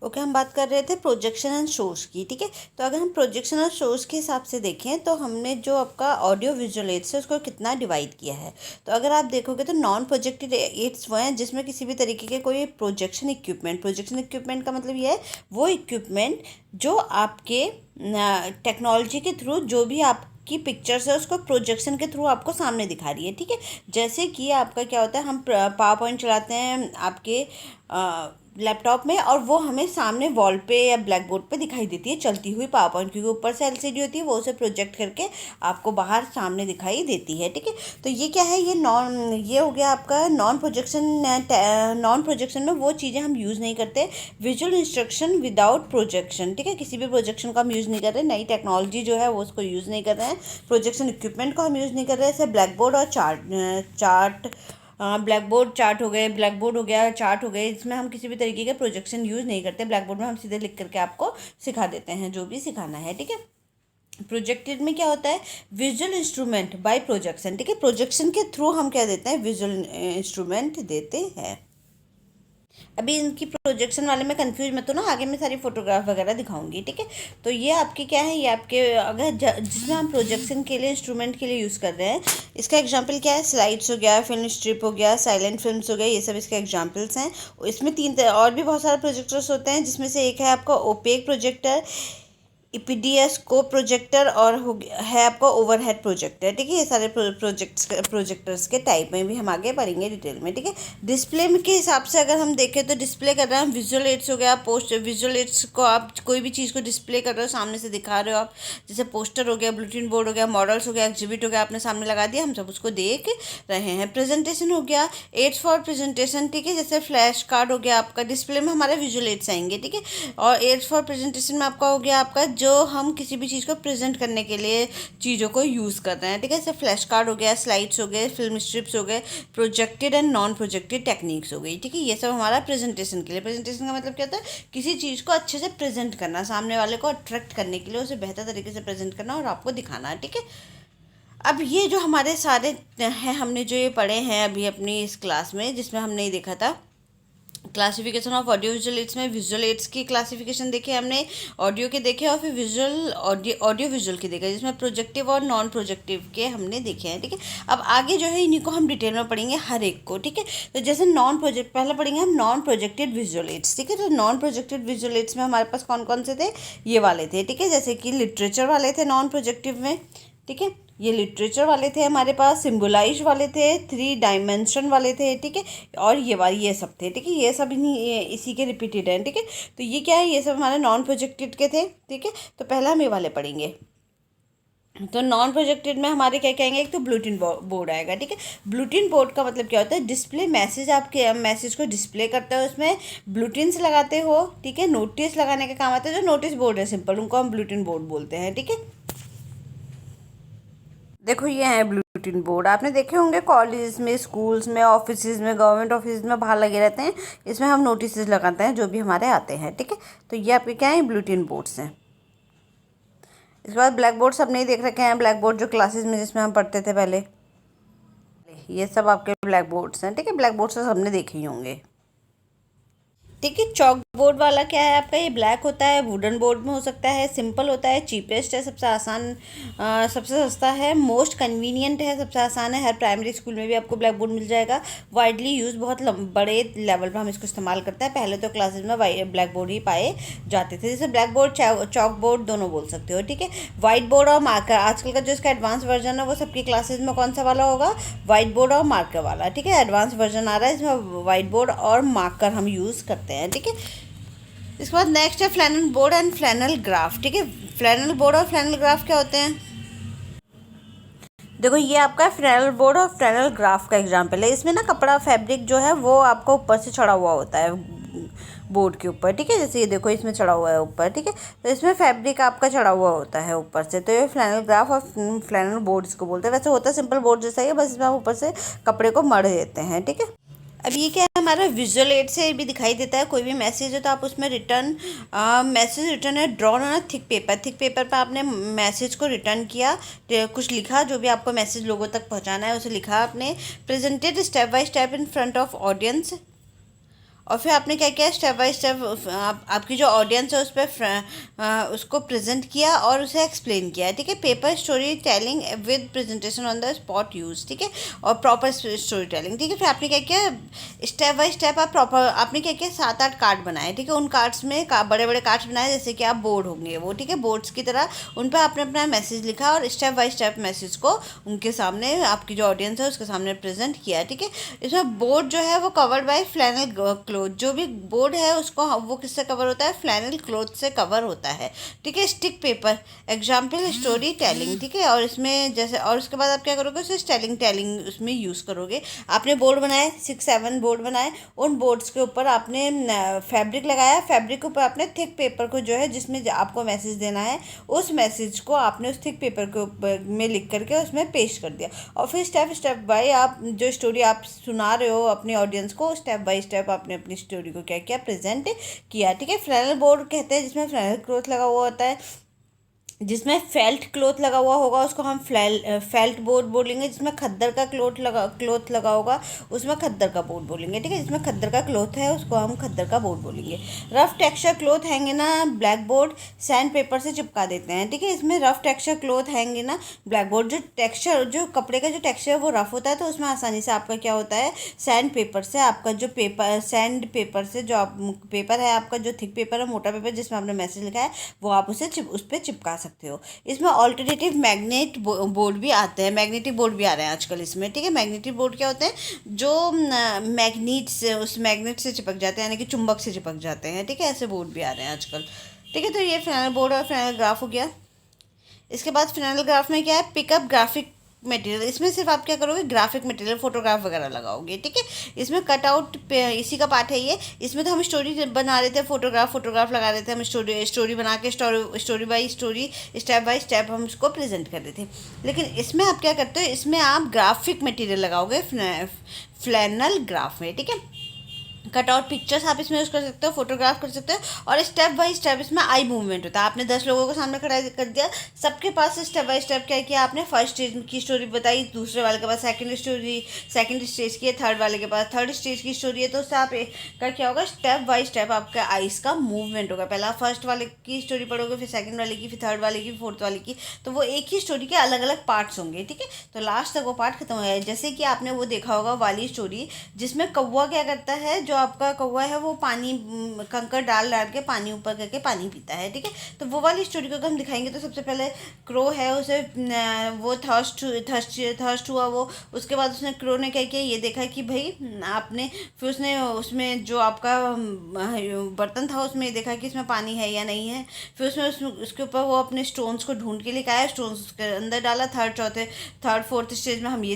Okay, हम बात कर रहे थे प्रोजेक्शन एंड शोज की। ठीक है, तो अगर हम प्रोजेक्शन और शोज के हिसाब से देखें तो हमने जो आपका ऑडियो विजुअल एड्स है उसको कितना डिवाइड किया है। तो अगर आप देखोगे तो नॉन प्रोजेक्टेड एड्स वो हैं जिसमें किसी भी तरीके के कोई प्रोजेक्शन इक्विपमेंट का मतलब ये है वो इक्विपमेंट जो आपके टेक्नोलॉजी के थ्रू जो भी आप की पिक्चर्स है उसको प्रोजेक्शन के थ्रू आपको सामने दिखा रही है। ठीक है, जैसे कि आपका क्या होता है, हम पावर पॉइंट चलाते हैं आपके लैपटॉप में और वो हमें सामने वॉल पे या ब्लैक बोर्ड पे दिखाई देती है चलती हुई पावर पॉइंट, क्योंकि ऊपर से एलसीडी होती है, वो उसे प्रोजेक्ट करके आपको बाहर सामने दिखाई देती है। ठीक है, तो ये क्या है, ये हो गया आपका नॉन प्रोजेक्शन में वो चीज़ें हम यूज़ नहीं करते। Visual instruction without projection. ठीक है, किसी भी प्रोजेक्शन को हम यूज़ नहीं कर रहे, नई टेक्नोलॉजी जो है वो उसको यूज़ नहीं कर रहे हैं, प्रोजेक्शन इक्विपमेंट को हम यूज़ नहीं कर रहे हैं। जैसे ब्लैक बोर्ड और ब्लैक बोर्ड चार्ट हो गए, ब्लैक बोर्ड हो गया, चार्ट हो गए, इसमें हम किसी भी तरीके के प्रोजेक्शन यूज़ नहीं करते। ब्लैक बोर्ड में हम सीधे लिख करके आपको सिखा देते हैं जो भी सिखाना है। ठीक है, प्रोजेक्टेड में क्या होता है, विजुअल इंस्ट्रूमेंट बाय प्रोजेक्शन। ठीक है, प्रोजेक्शन के थ्रू हम क्या देते हैं, विजुअल इंस्ट्रूमेंट देते हैं। अभी इनकी प्रोजेक्शन वाले में कंफ्यूज मत हो ना, आगे मैं सारी फोटोग्राफ वगैरह दिखाऊंगी। ठीक है, तो ये आपके क्या है, ये आपके अगर जिसमें हम प्रोजेक्शन के लिए इंस्ट्रूमेंट के लिए यूज़ कर रहे हैं, इसका एग्जांपल क्या है, स्लाइड्स हो गया, फिल्म स्ट्रिप हो गया, साइलेंट फिल्म्स हो गया, ये सब इसके एग्जांपल्स हैं। इसमें और भी बहुत सारे प्रोजेक्टर्स होते हैं, जिसमें से एक है आपका ओपेक प्रोजेक्टर, ईपीडीएस को प्रोजेक्टर और है आपका ओवरहेड प्रोजेक्टर। ठीक है, ये सारे प्रोजेक्टर्स के टाइप में भी हम आगे पढ़ेंगे डिटेल में। ठीक है, डिस्प्ले के हिसाब से अगर हम देखें तो डिस्प्ले कर रहे हैं हम विजुअल एड्स हो गया, विजुअल एड्स को आप कोई भी चीज़ को डिस्प्ले कर रहे हो, सामने से दिखा रहे हो आप, जैसे पोस्टर हो गया, बुलेटिन बोर्ड हो गया, मॉडल्स हो गया, एग्जिबिट हो गया, आपने सामने लगा दिया, हम सब उसको देख रहे हैं। प्रेजेंटेशन हो गया, एड्स फॉर प्रेजेंटेशन। ठीक है, जैसे फ्लैश कार्ड हो गया आपका, डिस्प्ले में हमारे विजुअल एड्स आएंगे। ठीक है, और एड्स फॉर प्रेजेंटेशन में आपका हो गया आपका जो हम किसी भी चीज़ को प्रेजेंट करने के लिए चीज़ों को यूज़ कर रहे हैं। ठीक है, जैसे फ्लैश कार्ड हो गया, स्लाइड्स हो गए, फिल्म स्ट्रिप्स हो गए, projected and non projected techniques हो गई। ठीक है, ये सब हमारा प्रेजेंटेशन के लिए। प्रेजेंटेशन का मतलब क्या होता है, किसी चीज़ को अच्छे से प्रेजेंट करना, सामने वाले को अट्रैक्ट करने के लिए उसे बेहतर तरीके से प्रेजेंट करना और आपको दिखाना। ठीक है, अब ये जो हमारे सारे हैं, हमने जो ये पढ़े हैं अभी अपनी इस क्लास में, जिसमें हमने ये देखा था classification of audio visual aids में विजुअल एड्स की क्लासिफिकेशन देखे हमने, ऑडियो के देखे और फिर ऑडियो विजुअल के देखे, जिसमें प्रोजेक्टिव और नॉन प्रोजेक्टिव के हमने देखे हैं। ठीक है, अब आगे जो है इन्हीं को हम डिटेल में पढ़ेंगे हर एक को। ठीक है, तो जैसे पहले पढ़ेंगे हम नॉन प्रोजेक्टेड विजुअल एड्स। ठीक है, तो नॉन प्रोजेक्टेड विजुअल एड्स में हमारे पास कौन कौन से थे, ये वाले थे। ठीक है, जैसे कि लिटरेचर वाले थे नॉन प्रोजेक्टिव में। ठीक है, ये लिटरेचर वाले थे हमारे पास, सिम्बोलाइज वाले थे, 3 डायमेंशन वाले थे। ठीक है, और ये सब थे। ठीक है, ये सब इसी के रिपीटेड हैं। ठीक है, तो ये क्या है, ये सब हमारे नॉन प्रोजेक्टेड के थे। ठीक है, तो पहला हम ये वाले पढ़ेंगे। तो नॉन प्रोजेक्टेड में हमारे क्या कहेंगे, एक तो बुलेटिन बोर्ड आएगा। ठीक है, बुलेटिन बोर्ड का मतलब क्या होता है, डिस्प्ले मैसेज, आपके मैसेज को डिस्प्ले करते हो, उसमें बुलेटिन्स लगाते हो। ठीक है, नोटिस लगाने का काम आता है, जो नोटिस बोर्ड है सिंपल, उनको हम बुलेटिन बोर्ड बोलते हैं। ठीक है, देखो ये है बुलेटिन बोर्ड, आपने देखे होंगे कॉलेज में, स्कूल्स में, ऑफिस में, गवर्नमेंट ऑफिस में बाहर लगे रहते हैं, इसमें हम नोटिस लगाते हैं जो भी हमारे आते हैं। ठीक है, तो ये आपके क्या है, बुलेटिन बोर्ड्स हैं। इसके बाद ब्लैक बोर्ड सब नहीं देख रखे हैं, ब्लैक बोर्ड जो क्लासेस में जिसमें हम पढ़ते थे पहले, ये सब आपके ब्लैक बोर्ड्स हैं। ठीक है, ब्लैक बोर्ड्स तो सबने देखे ही होंगे। ठीक है, चॉक बोर्ड वाला क्या है आपका, ये ब्लैक होता है, वुडन बोर्ड में हो सकता है, सिंपल होता है, चीपेस्ट है, सबसे आसान, सबसे सस्ता है, मोस्ट कन्वीनियंट है, सबसे आसान है, हर प्राइमरी स्कूल में भी आपको ब्लैक बोर्ड मिल जाएगा। वाइडली यूज, बहुत बड़े लेवल पर हम इसको इस्तेमाल करते हैं। पहले तो क्लासेज में ब्लैक बोर्ड ही पाए जाते थे, जैसे ब्लैक बोर्ड चॉक बोर्ड दोनों बोल सकते हो। ठीक है, वाइट बोर्ड और मार्कर, आजकल का जो इसका एडवांस वर्जन है वो सबकी क्लासेज में कौन सा वाला होगा, वाइट बोर्ड और मार्कर वाला। ठीक है, एडवांस वर्जन आ रहा है, इसमें वाइट बोर्ड और मार्कर हम यूज़ करते हैं। ठीक है, इसके बाद नेक्स्ट है flannel board and flannel graph. ठीक है, फ्लैनल बोर्ड और फ्लैनल ग्राफ क्या होते हैं, देखो ये आपका फ्लैनल बोर्ड और फ्लैनल ग्राफ का एग्जांपल है। इसमें ना कपड़ा, फैब्रिक जो है वो आपका ऊपर से चढ़ा हुआ होता है बोर्ड के ऊपर। ठीक है, जैसे ये देखो इसमें चढ़ा हुआ है ऊपर। ठीक है, तो इसमें फैब्रिक आपका चढ़ा हुआ होता है ऊपर से, तो ये फ्लैनल ग्राफ और फ्लैनल बोर्ड इसको बोलते हैं। वैसे होता है सिंपल बोर्ड जैसा ही है, बस इसमें आप ऊपर से कपड़े को मढ़ देते हैं। ठीक है, अब ये क्या है, हमारा विजुअल एड से भी दिखाई देता है, कोई भी मैसेज है तो आप उसमें मैसेज रिटर्न है ड्रॉन ऑन थिक पेपर पर आपने मैसेज को रिटर्न किया, कुछ लिखा, जो भी आपको मैसेज लोगों तक पहुंचाना है उसे लिखा आपने, presented step by step in front of audience, और फिर आपने क्या किया, स्टेप बाय स्टेप आपकी जो ऑडियंस है उस पर उसको प्रेजेंट किया और उसे एक्सप्लेन किया, ठीक है। Paper story telling with presentation on the spot use, ठीक है, और प्रॉपर स्टोरी टेलिंग, ठीक है। फिर आपने क्या किया, स्टेप बाय स्टेप आप प्रॉपर आपने क्या किया, 7-8 कार्ड बनाए, ठीक है। उन कार्ड्स में बड़े बड़े कार्ड्स बनाए जैसे कि आप बोर्ड होंगे वो, ठीक है, बोर्ड्स की तरह उन पर आपने अपना मैसेज लिखा और स्टेप बाय स्टेप मैसेज को उनके सामने, आपकी जो ऑडियंस है उसके सामने प्रेजेंट किया, ठीक है। इसमें बोर्ड जो है वो कवर्ड बाय फ्लैनल क्लोथ, जो भी बोर्ड है उसको वो किससे कवर होता है, फ्लैनल क्लोथ से कवर होता है, ठीक है। Stick paper example story telling, ठीक है। और इसमें जैसे, और उसके बाद आप क्या करोगे, उसे टेलिंग उसमें यूज़ करोगे। आपने बोर्ड बनाए, 6-7 बोर्ड बनाए, उन बोर्ड्स के ऊपर आपने फैब्रिक लगाया, फैब्रिक के ऊपर आपने थिक पेपर को जो है जिसमें आपको मैसेज देना है उस मैसेज को आपने उस थिक पेपर के ऊपर में लिख करके उसमें पेस्ट कर दिया। और फिर स्टेप बाय आप जो स्टोरी आप सुना रहे हो अपनी ऑडियंस को, स्टेप बाय स्टेप आपने अपनी स्टोरी को क्या किया, प्रेजेंट किया, ठीक है। फ्लैनल बोर्ड कहते हैं जिसमें फ्लैनल क्लॉथ लगा हुआ होता है, जिसमें फेल्ट क्लॉथ लगा हुआ होगा उसको हम फेल्ट बोर्ड बोलेंगे, जिसमें खद्दर का क्लॉथ लगा होगा उसमें खद्दर का बोर्ड बोलेंगे, ठीक है। जिसमें खद्दर का क्लॉथ है उसको हम खद्दर का बोर्ड बोलेंगे। रफ टेक्सचर क्लॉथ हैंगे ना ब्लैक बोर्ड, सैंड पेपर से चिपका देते हैं, ठीक है। इसमें रफ टेक्सचर क्लॉथ हैंगे ना ब्लैक बोर्ड, जो कपड़े का जो टेक्सचर है वो रफ होता है तो उसमें आसानी से आपका क्या होता है, सैंड पेपर से आपका जो पेपर, सैंड पेपर से जो आप पेपर है आपका, जो थिक पेपर है, मोटा पेपर जिसमें आपने मैसेज लिखा है, वो आप उस पर चिपका सकते हो। इसमें ऑल्टरनेटिव मैग्नेट बोर्ड भी आते हैं, मैग्नेटिक बोर्ड भी आ रहे हैं आजकल इसमें, ठीक है। मैग्नेटिक बोर्ड क्या होते हैं, जो मैग्नेट से, उस मैग्नेट से चिपक जाते हैं, यानी कि चुंबक से चिपक जाते हैं, ठीक है। ऐसे बोर्ड भी आ रहे हैं आजकल, ठीक है। तो ये फाइनल बोर्ड और फाइनल ग्राफ हो गया। इसके बाद फाइनल ग्राफ में क्या है, पिकअप ग्राफिक मटेरियल, इसमें सिर्फ आप क्या करोगे, ग्राफिक मटेरियल फोटोग्राफ वगैरह लगाओगे, ठीक है। इसमें कटआउट इसी का पार्ट है ये। इसमें तो हम स्टोरी बना रहे थे, फोटोग्राफ लगा रहे थे, हम स्टोरी बना के story by story, step by step हम उसको प्रेजेंट कर रहे थे। लेकिन इसमें आप क्या करते हो, इसमें आप ग्राफिक मटेरियल लगाओगे फ्लैनल ग्राफ में, ठीक है। कटआउट पिक्चर्स आप इसमें यूज़ कर सकते हो, फोटोग्राफ कर सकते हो, और स्टेप बाय स्टेप इसमें आई मूवमेंट होता है। आपने 10 लोगों को सामने खड़ा कर दिया, सबके पास स्टेप बाय स्टेप क्या किया आपने, फर्स्ट स्टेज की स्टोरी बताई, दूसरे वाले के पास सेकंड स्टेज की है, थर्ड वाले के पास थर्ड स्टेज की स्टोरी है। तो उससे आप का क्या होगा, स्टेप बाय स्टेप आपका आइस का मूवमेंट होगा। पहला फर्स्ट वाले की स्टोरी पढ़ोगे, फिर सेकंड वाले की, फिर थर्ड वाले की, फोर्थ वाले की, तो वो एक ही स्टोरी के अलग अलग पार्ट्स होंगे, ठीक है। तो लास्ट तक वो पार्ट खत्म हो जाए। जैसे कि आपने वो देखा होगा वाली स्टोरी, जिसमें कौवा क्या करता है, जो आपका कौवा है वो पानी कंकड़ डाल के पानी ऊपर करके पानी पीता है, ठीक है। तो वो वाली स्टोरी को हम दिखाएंगे तो सबसे पहले क्रो है, उसे वो थर्स्ट हुआ वो, उसके बाद उसने क्रो ने क्या किया, ये देखा कि भाई आपने, फिर उसने उसमें जो आपका बर्तन था उसमें देखा कि इसमें पानी है या नहीं है, फिर उसमें उसके ऊपर वो अपने स्टोन्स को ढूंढ के लेके आया, स्टोन्स उसके अंदर डाला। थर्ड फोर्थ स्टेज में हम ये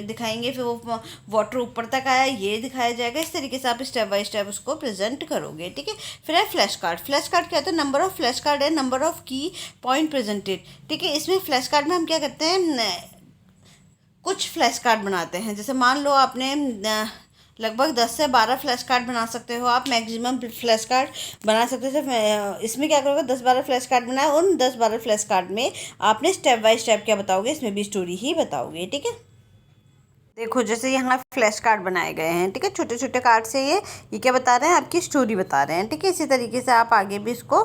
दिखाएंगे, फिर वो वाटर ऊपर तक आया, ये दिखाया जाएगा। इस तरीके से आप स्टेप बाय स्टेप उसको प्रेजेंट करोगे, ठीक है। फिर है फ्लैश कार्ड। फ्लैश कार्ड क्या होता है, नंबर ऑफ फ्लैश कार्ड है, नंबर ऑफ की पॉइंट प्रेजेंटेड, ठीक है। इसमें फ्लैश कार्ड में हम क्या करते हैं, कुछ फ्लैश कार्ड बनाते हैं। जैसे मान लो आपने लगभग 10 से 12 फ्लैश कार्ड बना सकते हो आप, मैक्सिमम फ्लैश कार्ड बना सकते हो। सिर्फ इसमें क्या करोगे, 10-12 फ्लैश कार्ड बनाए, उन 10-12 फ्लैश कार्ड में आपने स्टेप बाय स्टेप क्या बताओगे, इसमें भी स्टोरी ही बताओगे, ठीक है। देखो जैसे यहाँ फ्लैश कार्ड बनाए गए हैं, ठीक है, छोटे छोटे कार्ड से ये क्या बता रहे हैं, आपकी स्टोरी बता रहे हैं, ठीक है। इसी तरीके से आप आगे भी इसको,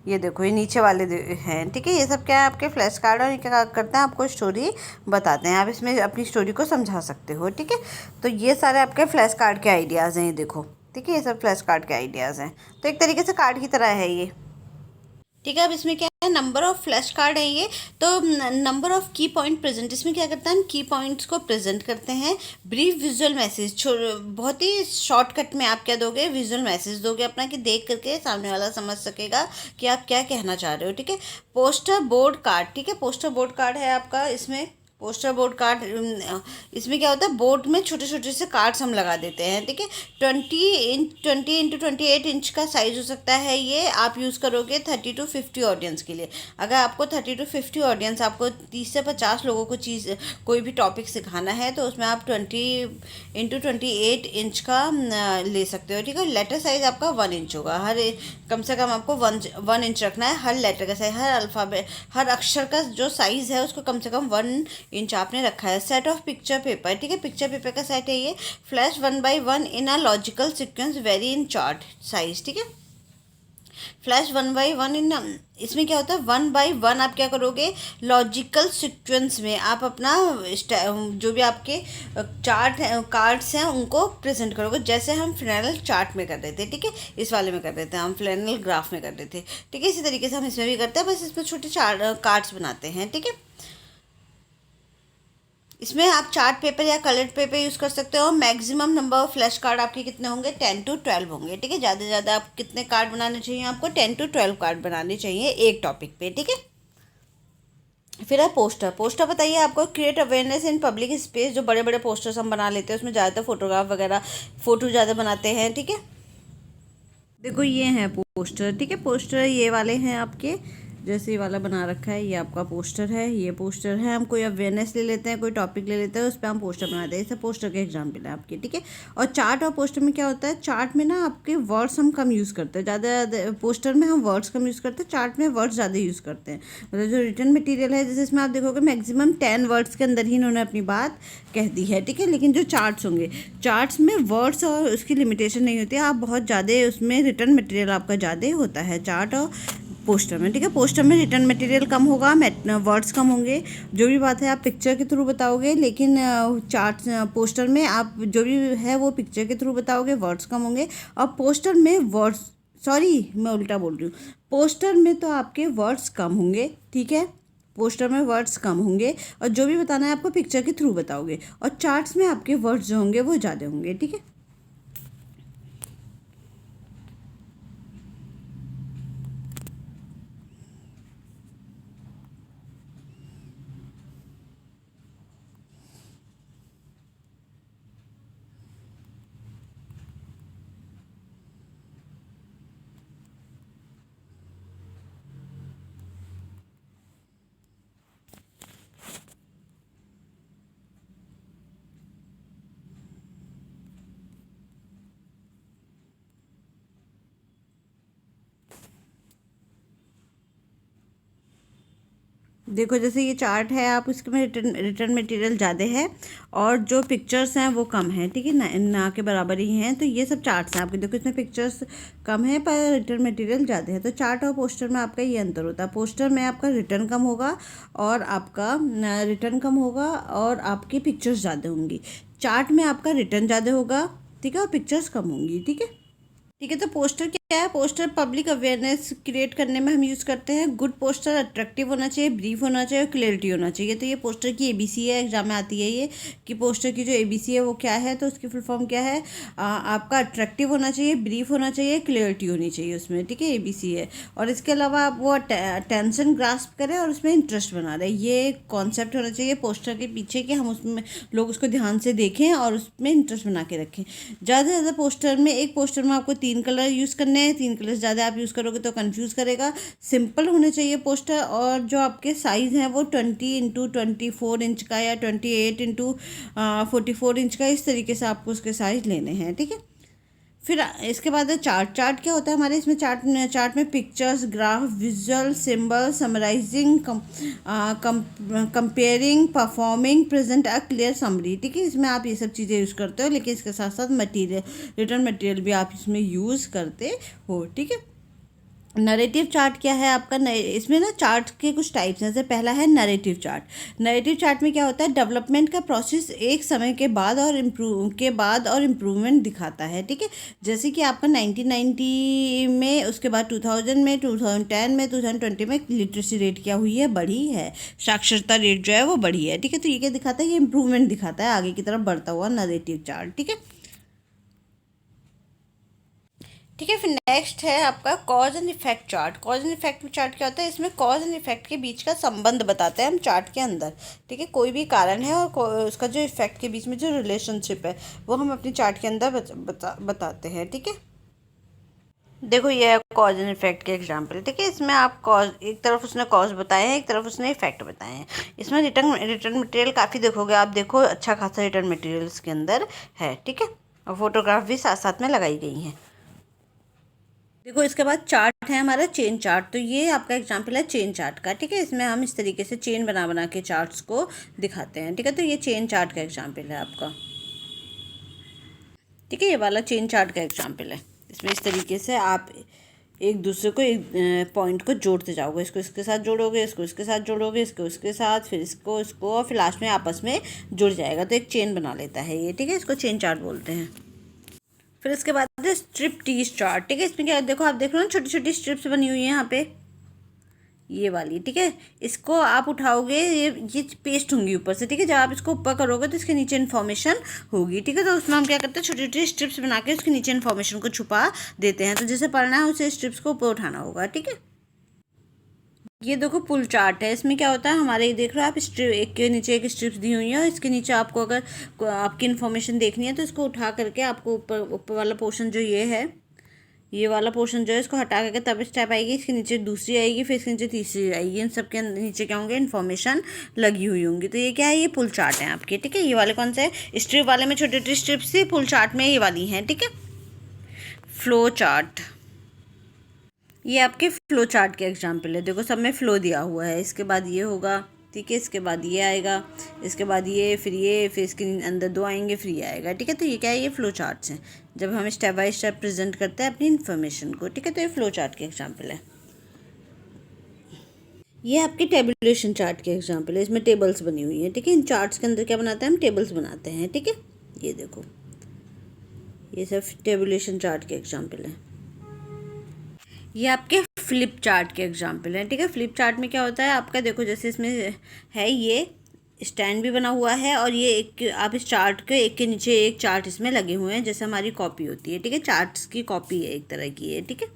ये देखो ये नीचे वाले हैं, ठीक है। ये सब क्या है, आपके फ्लैश कार्ड, और ये क्या करते हैं, आपको स्टोरी बताते हैं, आप इसमें अपनी स्टोरी को समझा सकते हो, ठीक है। तो ये सारे आपके फ्लैश कार्ड के आइडियाज़ हैं, ये देखो, ठीक है, ये सब फ्लैश कार्ड के आइडियाज़ हैं। तो एक तरीके से कार्ड की तरह है ये, ठीक है। अब इसमें क्या है, नंबर ऑफ फ्लैश कार्ड है ये, तो नंबर ऑफ की पॉइंट प्रेजेंट, इसमें क्या करता है, हम की पॉइंट्स को प्रेजेंट करते हैं। ब्रीफ विजुअल मैसेज, बहुत ही शॉर्टकट में आप क्या दोगे, विजुअल मैसेज दोगे अपना, कि देख करके सामने वाला समझ सकेगा कि आप क्या कहना चाह रहे हो, ठीक है। पोस्टर बोर्ड कार्ड, ठीक है, पोस्टर बोर्ड कार्ड है आपका। इसमें पोस्टर बोर्ड कार्ड, इसमें क्या होता है, बोर्ड में छोटे छोटे से कार्ड्स हम लगा देते हैं, ठीक है। 20x28 इंच का साइज़ हो सकता है ये, आप यूज़ करोगे 30 to 50 ऑडियंस के लिए। अगर आपको 30 to 50 ऑडियंस, आपको 30 से 50 लोगों को कोई भी टॉपिक सिखाना है, तो उसमें आप 20x28 इंच का ले सकते हो, ठीक है। लेटर साइज़ आपका 1 इंच होगा, कम से कम आपको 1 इंच रखना है। हर लेटर का साइज, हर अक्षर का जो साइज़ है उसको कम से कम 1 इंच आपने रखा है। सेट ऑफ पिक्चर पेपर, ठीक है, पिक्चर पेपर का सेट है ये। Flash 1 by 1 in a logical sequence very in chart size, ठीक है। फ्लैश 1 by 1 इन, इसमें क्या होता है 1 by 1 आप क्या करोगे, लॉजिकल सीक्वेंस में आप अपना जो भी आपके चार्ट हैं, कार्ड्स हैं, उनको प्रेजेंट करोगे, जैसे हम फ्लैनल चार्ट में कर रहे थे, ठीक है, इस वाले में कर रहे थे, हम फ्लैनल ग्राफ में कर रहे थे, ठीक है। इसी तरीके से हम इसमें भी करते हैं, बस इसमें छोटे चार्ट कार्ड्स बनाते हैं, ठीक है। इसमें आप चार्ट पेपर या कलर्ड पेपर यूज़ कर सकते हो। Maximum number of flash card आपके कितने होंगे, 10 to 12 होंगे, ठीक है। ज़्यादा से ज़्यादा आप कितने कार्ड बनाने चाहिए, आपको 10 to 12 कार्ड बनाने चाहिए एक टॉपिक पे, ठीक है। फिर है पोस्टर। पोस्टर बताइए आपको, create awareness in public space. जो बड़े बड़े पोस्टर्स हम बना लेते हैं उसमें ज़्यादातर फोटोग्राफ वगैरह, फ़ोटो ज़्यादा बनाते हैं, ठीक है। देखो ये हैं पोस्टर, ठीक है, पोस्टर ये वाले हैं आपके, जैसे ये वाला बना रखा है, ये आपका पोस्टर है, ये पोस्टर है। हम कोई अवेयरनेस ले लेते हैं, कोई टॉपिक ले लेते हैं, उस पर हम पोस्टर बनाते हैं। इसे पोस्टर के एग्जाम्पल है आपके, ठीक है। और चार्ट और पोस्टर में क्या होता है, चार्ट में ना आपके वर्ड्स हम कम यूज़ करते हैं, ज़्यादा पोस्टर में हम वर्ड्स कम यूज़ करते हैं, चार्ट में वर्ड्स ज़्यादा यूज़ करते हैं। मतलब जो रिटर्न मटीरियल है, जैसे इसमें आप देखोगे मैक्सिमम 10 वर्ड्स के अंदर ही इन्होंने अपनी बात कह दी है, ठीक है। लेकिन जो चार्ट्स होंगे, चार्ट्स में वर्ड्स और उसकी लिमिटेशन नहीं होती है, आप बहुत ज़्यादा उसमें रिटर्न मटेरियल आपका ज़्यादा होता है चार्ट और पोस्टर में, ठीक है। पोस्टर में रिटर्न मटेरियल कम होगा, वर्ड्स कम होंगे, जो भी बात है आप पिक्चर के थ्रू बताओगे, लेकिन चार्ट पोस्टर में आप जो भी है वो पिक्चर के थ्रू बताओगे, वर्ड्स कम होंगे। और पोस्टर में वर्ड्स, सॉरी मैं उल्टा बोल रही हूँ, पोस्टर में तो आपके वर्ड्स कम होंगे, ठीक है, पोस्टर में वर्ड्स कम होंगे, और जो भी बताना है आपको पिक्चर के थ्रू बताओगे, और चार्ट्स में आपके वर्ड्स जो होंगे वो ज़्यादा होंगे, ठीक है। देखो जैसे ये चार्ट है, आप इसके में रिटर्न मटेरियल ज़्यादा है और जो पिक्चर्स हैं वो कम है, ठीक है, ना के बराबर ही हैं। तो ये सब चार्ट्स हैं आपके, देखो इसमें पिक्चर्स कम है पर रिटर्न मटेरियल ज़्यादा है। तो चार्ट और पोस्टर में आपका ये अंतर होता है, पोस्टर में आपका रिटर्न कम होगा और आपका रिटर्न कम होगा और आपकी पिक्चर्स ज़्यादा होंगी। चार्ट में आपका रिटर्न ज़्यादा होगा, ठीक है, और पिक्चर्स कम होंगी, ठीक है। ठीक है, तो पोस्टर क्या है, पोस्टर पब्लिक अवेयरनेस क्रिएट करने में हम यूज़ करते हैं। गुड पोस्टर अट्रैक्टिव होना चाहिए, ब्रीफ होना चाहिए और क्लैरिटी होना चाहिए। तो ये पोस्टर की एबीसी है, एग्जाम में आती है ये कि पोस्टर की जो एबीसी है वो क्या है, तो उसकी फुल फॉर्म क्या है, आपका अट्रैक्टिव होना चाहिए, ब्रीफ होना चाहिए, क्लैरिटी होनी चाहिए उसमें, ठीक है, एबीसी है। और इसके अलावा आप वो टेंशन ग्रास्प करें और उसमें इंटरेस्ट बना रहे, ये कॉन्सेप्ट होना चाहिए पोस्टर के पीछे कि हम उसमें लोग उसको ध्यान से देखें और उसमें इंटरेस्ट बना के रखें। ज़्यादा से ज़्यादा पोस्टर में, एक पोस्टर में आपको 3 कलर यूज़ करने हैं, 3 कलर ज़्यादा आप यूज़ करोगे तो कंफ्यूज करेगा। सिंपल होने चाहिए पोस्टर, और जो आपके साइज़ हैं वो 20x24 इंच का या 28x44 इंच का, इस तरीके से आपको उसके साइज़ लेने हैं, ठीक है। फिर इसके बाद है चार्ट। चार्ट क्या होता है हमारे इसमें, चार्ट में pictures, graph, visual, symbol, summarising, comparing, performing, present a clear summary, ठीक है। इसमें आप ये सब चीज़ें यूज़ करते हो, लेकिन इसके साथ साथ मटीरियल, रिटर्न मटीरियल भी आप इसमें यूज़ करते हो, ठीक है। नरेटिव चार्ट क्या है आपका, इसमें ना चार्ट के कुछ टाइप्स हैं। जैसे पहला है नरेटिव चार्ट। नरेटिव चार्ट में क्या होता है, डेवलपमेंट का प्रोसेस एक समय के बाद और इम्प्रूवमेंट दिखाता है, ठीक है। जैसे कि आपका 1990 में, उसके बाद 2000 में, 2010 में, 2020 में लिटरेसी रेट क्या हुई है, बढ़ी है, साक्षरता रेट जो है वो बढ़ी है, ठीक है। तो ये क्या दिखाता है, ये इम्प्रूवमेंट दिखाता है, आगे की तरफ बढ़ता हुआ नरेटिव चार्ट, ठीक है। ठीक है, फिर नेक्स्ट है आपका cause and effect chart. Cause and effect chart क्या होता है, इसमें कॉज एंड इफेक्ट के बीच का संबंध बताते हैं हम चार्ट के अंदर, ठीक है। कोई भी कारण है और उसका जो इफेक्ट के बीच में जो रिलेशनशिप है वो हम अपने चार्ट के अंदर बताते हैं, ठीक है। देखो ये है कॉज एंड इफेक्ट के एग्जाम्पल, ठीक है। इसमें आप कॉज, एक तरफ उसने कॉज बताए हैं, एक तरफ उसने इफेक्ट बताए हैं। इसमें रिटर्न मटेरियल काफ़ी देखोगे आप, देखो अच्छा खासा रिटर्न मटेरियल इसके अंदर है, ठीक है, और फोटोग्राफ भी साथ साथ में लगाई गई हैं। देखो इसके बाद चार्ट है हमारा चेन चार्ट। तो ये आपका एग्जाम्पल है चेन चार्ट का, ठीक है। इसमें हम इस तरीके से चेन बना बना के चार्ट्स को दिखाते हैं, ठीक है। तो ये चेन चार्ट का एग्जाम्पल है आपका, ठीक है। ये वाला चेन चार्ट का एग्जाम्पल है। इसमें इस तरीके से आप एक दूसरे को एक पॉइंट को जोड़ते जाओगे, इसको इसके साथ जोड़ोगे, इसको इसके साथ जोड़ोगे, इसको इसके साथ, फिर इसको और फिर लास्ट में आपस में जुड़ जाएगा, तो एक चेन बना लेता है ये, ठीक है। इसको चेन चार्ट बोलते हैं। फिर इसके बाद है स्ट्रिप टीज चार्ट, ठीक है। इसमें क्या देखो, आप देख रहे हो ना, छोटी छोटी स्ट्रिप्स बनी हुई है यहाँ पे, ये वाली, ठीक है। इसको आप उठाओगे, ये पेस्ट होंगी ऊपर से, ठीक है। जब आप इसको ऊपर करोगे तो इसके नीचे इन्फॉर्मेशन होगी, ठीक है। तो उसमें हम क्या करते हैं, छोटी छोटी स्ट्रिप्स बना के उसके नीचे इन्फॉर्मेशन को छुपा देते हैं। तो जैसे पढ़ना है उसे स्ट्रिप्स को ऊपर उठाना होगा, ठीक है। ये देखो पुल चार्ट है। इसमें क्या होता है, हमारे ये देख रहे हो आप, स्ट्रिप एक के नीचे एक स्ट्रिप्स दी हुई है, और इसके नीचे आपको अगर आपकी इन्फॉर्मेशन देखनी है तो इसको उठा करके आपको ऊपर वाला पोर्शन जो ये है, ये वाला पोर्शन जो है, इसको हटा करके तब स्टेप आएगी, इसके नीचे दूसरी आएगी, फिर इसके नीचे तीसरी आएगी। इन सब के नीचे क्या होंगे, इन्फॉर्मेशन लगी हुई होंगी। तो ये क्या है, ये पुल चार्ट है आपके, ठीक है। ये वाले कौन से है, स्ट्रिप वाले में छोटी छोटी स्ट्रिप्स थी, पुल चार्ट में ये वाली हैं, ठीक है। फ्लो चार्ट, ये आपके फ्लो चार्ट के एग्जाम्पल है। देखो सब में फ्लो दिया हुआ है। इसके बाद ये होगा, ठीक है। इसके बाद ये आएगा, इसके बाद ये, फिर इसके अंदर दो आएंगे, फिर ये आएगा, ठीक है। तो ये क्या है, ये फ्लो चार्ट्स हैं, जब हम स्टेप बाय स्टेप प्रेजेंट करते हैं अपनी इन्फॉर्मेशन को, ठीक है। तो ये फ्लो चार्ट के एग्जाम्पल है। ये आपके टेबुलेशन चार्ट के एग्जाम्पल है। इसमें टेबल्स बनी हुई हैं, ठीक है। इन चार्ट्स के अंदर क्या बनाते हैं, हम टेबल्स बनाते हैं, ठीक है। ये देखो, ये सब टेबुलेशन चार्ट के एग्जाम्पल है। ये आपके फ्लिप चार्ट के एग्जाम्पल हैं, ठीक है। फ्लिप चार्ट में क्या होता है आपका, देखो जैसे इसमें है, ये स्टैंड भी बना हुआ है, और ये एक, आप इस चार्ट के एक के नीचे एक चार्ट इसमें लगे हुए हैं, जैसे हमारी कॉपी होती है, ठीक है। चार्ट्स की कॉपी है एक तरह की है, ठीक है।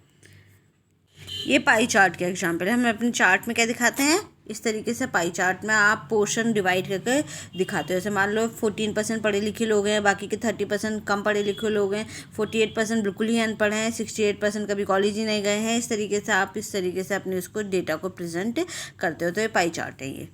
ये पाई चार्ट के एग्जाम्पल है। हम अपने चार्ट में क्या दिखाते हैं, इस तरीके से पाई चार्ट में आप पोर्शन डिवाइड करके दिखाते हो। जैसे मान लो 14% पढ़े लिखे लोग हैं, बाकी के 30% कम पढ़े लिखे लोग हैं, 48% बिल्कुल ही अनपढ़ हैं, 68% कभी कॉलेज ही नहीं गए हैं। इस तरीके से आप इस तरीके से अपने उसको डेटा को प्रेजेंट करते हो। तो ये पाई चार्ट है ये,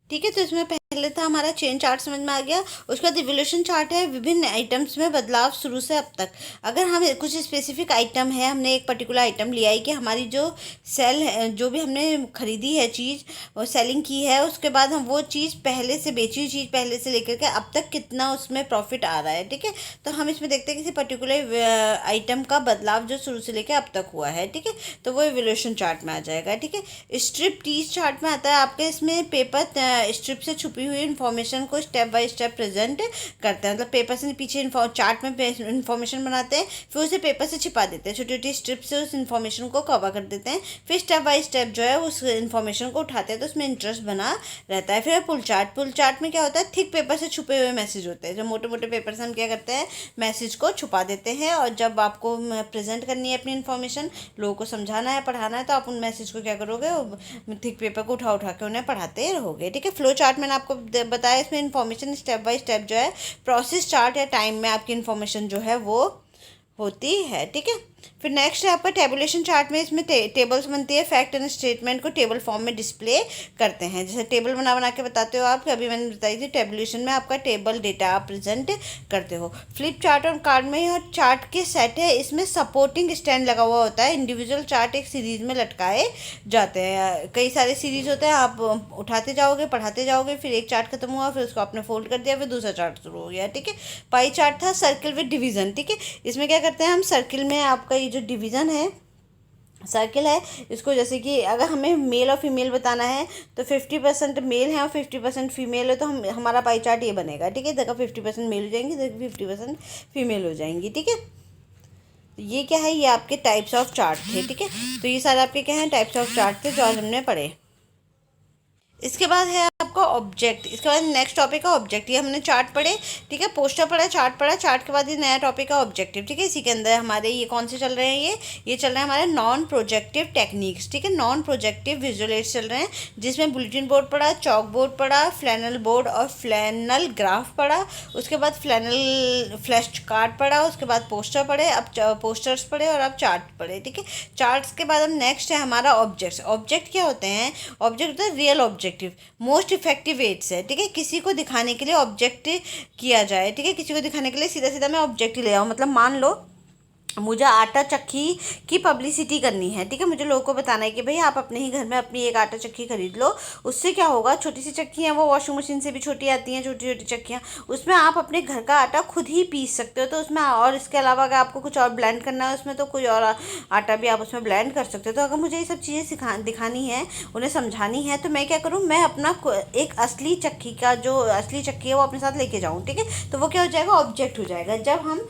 ठीक है। तो इसमें पहले था हमारा चेन चार्ट समझ में आ गया। उसके बाद इवोल्यूशन चार्ट है, विभिन्न आइटम्स में बदलाव शुरू से अब तक। अगर हम कुछ स्पेसिफिक आइटम है, हमने एक पर्टिकुलर आइटम लिया है कि हमारी जो सेल है, जो भी हमने खरीदी है चीज़ और सेलिंग की है, उसके बाद हम वो चीज़ पहले से बेची हुई चीज़ पहले से लेकर के अब तक कितना उसमें प्रॉफिट आ रहा है, ठीक है। तो हम इसमें देखते हैं किसी पर्टिकुलर आइटम का बदलाव जो शुरू से लेकर अब तक हुआ है, ठीक है। तो वो इवोल्यूशन चार्ट में आ जाएगा, ठीक है। स्ट्रिप टीज चार्ट में आता है आपके, इसमें पेपर स्ट्रिप से छुपी हुई इन्फॉर्मेशन को स्टेप बाय स्टेप प्रेजेंट करते हैं। मतलब पेपर से पीछे चार्ट में इन्फॉर्मेशन बनाते हैं, फिर उसे पेपर से छिपा देते हैं, छोटी छोटी स्ट्रिप से उस इन्फॉर्मेशन को कवर कर देते हैं, फिर स्टेप बाय स्टेप जो है उस इन्फॉर्मेशन को उठाते हैं, तो उसमें इंटरेस्ट बना रहता है। फिर पुल चार्ट में क्या होता है, थिक पेपर से छुपे हुए मैसेज होते हैं। जो मोटे मोटे पेपर से हम क्या करते हैं, मैसेज को छुपा देते हैं, और जब आपको प्रेजेंट करनी है अपनी इन्फॉर्मेशन, लोगों को समझाना है, पढ़ाना है, तो आप उन मैसेज को क्या करोगे, थिक पेपर को उठा उठा के उन्हें पढ़ाते रहोगे, ठीक है। फ्लो चार्ट मैंने आपको बताया, इसमें इन्फॉर्मेशन स्टेप बाय स्टेप जो है प्रोसेस चार्ट या टाइम में आपकी इन्फॉर्मेशन जो है वो होती है, ठीक है। फिर नेक्स्ट है आपका टेबुलेशन चार्ट में, इसमें टेबल्स बनती है, फैक्ट एंड स्टेटमेंट को टेबल फॉर्म में डिस्प्ले करते हैं। जैसे टेबल बना बना के बताते हो आप, अभी मैंने बताई थी, टेबुलेशन में आपका टेबल डेटा आप प्रेजेंट करते हो। फ्लिप चार्ट और कार्ड में यह चार्ट के सेट है, इसमें सपोर्टिंग स्टैंड लगा हुआ होता है। इंडिविजुअल चार्ट एक सीरीज में लटकाए जाते हैं, कई सारे सीरीज होते हैं, आप उठाते जाओगे, पढ़ाते जाओगे, फिर एक चार्ट खत्म हुआ, फिर उसको आपने फोल्ड कर दिया, फिर दूसरा चार्ट शुरू हो गया, ठीक है। पाई चार्ट था सर्किल विद डिवीजन, ठीक है। इसमें क्या करते हैं हम, सर्किल में आपका ये जो डिवीज़न है, सर्किल है, इसको जैसे कि अगर हमें मेल और फीमेल बताना है तो 50% मेल है और 50% फीमेल है, तो हमारा पाई चार्ट ये बनेगा, ठीक है। देखो 50% मेल हो जाएंगी, देखो 50% फीमेल हो जाएंगी, ठीक है। ये क्या है, ये आपके टाइप्स ऑफ चार्ट थे, ठीक है। तो ये सारे आपके क्या हैं, टाइप्स ऑफ चार्ट थे जो आज हमने पढ़े। इसके बाद है आपका ऑब्जेक्ट। इसके बाद नेक्स्ट टॉपिक है ऑब्जेक्ट। ये हमने चार्ट पढ़े, ठीक है, पोस्टर पढ़ा, चार्ट पढ़ा, चार्ट के बाद ये नया टॉपिक है ऑब्जेक्टिव, ठीक है। इसी के अंदर हमारे ये कौन से चल रहे हैं, ये चल रहे हैं हमारे नॉन प्रोजेक्टिव टेक्निक्स, ठीक है। नॉन प्रोजेक्टिव विजुअल एड्स चल रहे हैं, जिसमें बुलेटिन बोर्ड पढ़ा, चौक बोर्ड पढ़ा, फ्लैनल बोर्ड और फ्लैनल ग्राफ पढ़ा, उसके बाद फ्लैनल फ्लैश कार्ड पढ़ा, उसके बाद पोस्टर पढ़े, अब पोस्टर्स पढ़े और अब चार्ट पढ़े, ठीक है। चार्ट्स के बाद अब नेक्स्ट है हमारा ऑब्जेक्ट्स। ऑब्जेक्ट क्या होते हैं, ऑब्जेक्ट होता है real objective, most effective aids है, ठीक है। किसी को दिखाने के लिए ऑब्जेक्ट किया जाए, ठीक है। किसी को दिखाने के लिए सीधा सीधा मैं ऑब्जेक्ट ले आऊँ, मतलब मान लो मुझे आटा चक्की की पब्लिसिटी करनी है, ठीक है। मुझे लोगों को बताना है कि भाई आप अपने ही घर में अपनी एक आटा चक्की खरीद लो। उससे क्या होगा, छोटी सी चक्की है वो वॉशिंग मशीन से भी छोटी आती हैं, छोटी छोटी चक्कियाँ, उसमें आप अपने घर का आटा खुद ही पीस सकते हो। तो उसमें और इसके अलावा अगर आपको कुछ और ब्लेंड करना है उसमें, तो कोई और आटा भी आप उसमें ब्लेंड कर सकते हो। तो अगर मुझे ये सब चीज़ें दिखानी है, उन्हें समझानी है, तो मैं क्या करूँ, मैं अपना एक असली चक्की का, जो असली चक्की है वो अपने साथ लेके जाऊँ, ठीक है। तो वो क्या हो जाएगा, ऑब्जेक्ट हो जाएगा। जब हम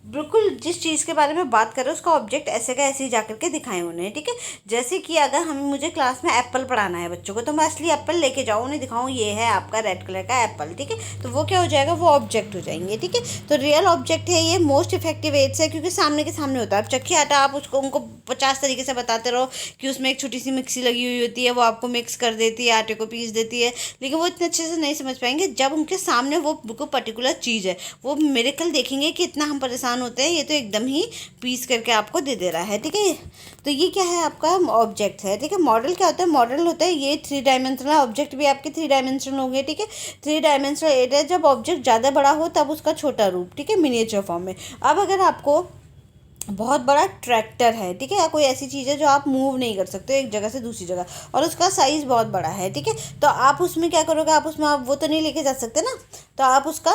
बिल्कुल जिस चीज़ के बारे में बात कर रहे हैं उसका ऑब्जेक्ट ऐसे का ऐसे ही जा करके दिखाएं उन्हें, ठीक है। जैसे कि अगर हमें मुझे क्लास में एप्पल पढ़ाना है बच्चों को, तो मैं असली एप्पल लेके जाऊँ, उन्हें दिखाऊँ ये है आपका रेड कलर का एप्पल, ठीक है। तो वो क्या हो जाएगा, वो ऑब्जेक्ट हो जाएंगे, ठीक है। तो रियल ऑब्जेक्ट है ये, मोस्ट इफेक्टिव एड्स है, क्योंकि सामने के सामने होता है। अब चक्की आटा आप उसको उनको 50 तरीके से बताते रहो कि उसमें एक छोटी सी मिक्सी लगी हुई होती है, वो आपको मिक्स कर देती है, आटे को पीस देती है, लेकिन वो इतने अच्छे से नहीं समझ पाएंगे। जब उनके सामने वो बिल्कुल पर्टिकुलर चीज़ है, वो मिरेकल देखेंगे कि इतना हम परेशान होते हैं, ये तो एकदम ही पीस करके आपको दे रहा है, ठीक है। तो ये क्या है, आपका ऑब्जेक्ट है, ठीक है। मॉडल क्या होता है, मॉडल होता है ये 3 डायमेंशनल, ऑब्जेक्ट भी आपके 3 डायमेंशनल होंगे, ठीक है। 3 डायमेंशनल एड है, जब ऑब्जेक्ट ज़्यादा बड़ा हो तब उसका छोटा रूप, ठीक है, मिनिएचर फॉर्म में। अब अगर आपको बहुत बड़ा ट्रैक्टर है, ठीक है, या कोई ऐसी चीज़ है जो आप मूव नहीं कर सकते एक जगह से दूसरी जगह, और उसका साइज़ बहुत बड़ा है, ठीक है, तो आप उसमें क्या करोगे, आप उसमें आप वो तो नहीं लेके जा सकते ना, तो आप उसका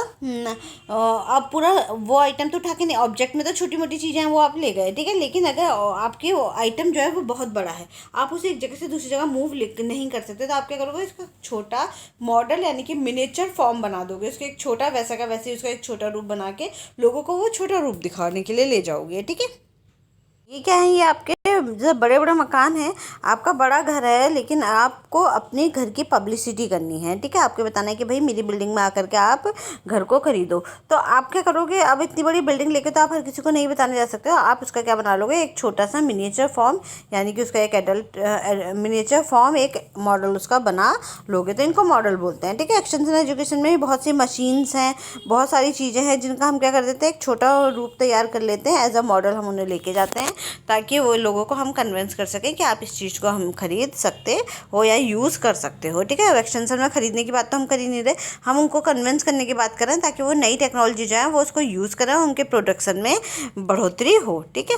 आप पूरा वो आइटम तो उठा के नहीं, ऑब्जेक्ट में तो छोटी मोटी चीज़ें हैं वो आप ले गए, ठीक है। लेकिन अगर आपके आइटम जो है वो बहुत बड़ा है, आप उसे एक जगह से दूसरी जगह मूव नहीं कर सकते, तो आप क्या करोगे, इसका छोटा मॉडल यानी कि मिनिएचर फॉर्म बना दोगे, उसका एक छोटा वैसा का वैसे उसका एक छोटा रूप बना के लोगों को वो छोटा रूप दिखाने के लिए ले जाओगे, ठीक है। ये क्या है, ये आपके जो बड़े बड़े मकान हैं, आपका बड़ा घर है, लेकिन आपको अपने घर की पब्लिसिटी करनी है, ठीक है। आपको बताना है कि भाई मेरी बिल्डिंग में आकर के आप घर को खरीदो। तो आप क्या करोगे, अब इतनी बड़ी बिल्डिंग लेके तो आप हर किसी को नहीं बताने जा सकते हो। आप उसका क्या बना लोगे, एक छोटा सा मिनिएचर फॉर्म, यानी कि उसका एक एडल्ट मिनिएचर फॉर्म, एक मॉडल उसका बना लोगे। तो इनको मॉडल बोलते हैं, ठीक है। एक्सटेंशन एजुकेशन में भी बहुत सी मशीन्स हैं, बहुत सारी चीज़ें हैं जिनका हम क्या कर देते हैं, एक छोटा रूप तैयार कर लेते हैं, एज अ मॉडल हम उन्हें लेके जाते हैं, ताकि वो लोगों को हम कन्विंस कर सकें कि आप इस चीज़ को हम खरीद सकते हो या यूज़ कर सकते हो, ठीक है। एक्सटेंशन में खरीदने की बात तो हम कर ही नहीं रहे, हम उनको कन्विंस करने की बात करें, ताकि वो नई टेक्नोलॉजी जो है वो उसको यूज़ करें, उनके प्रोडक्शन में बढ़ोतरी हो, ठीक है,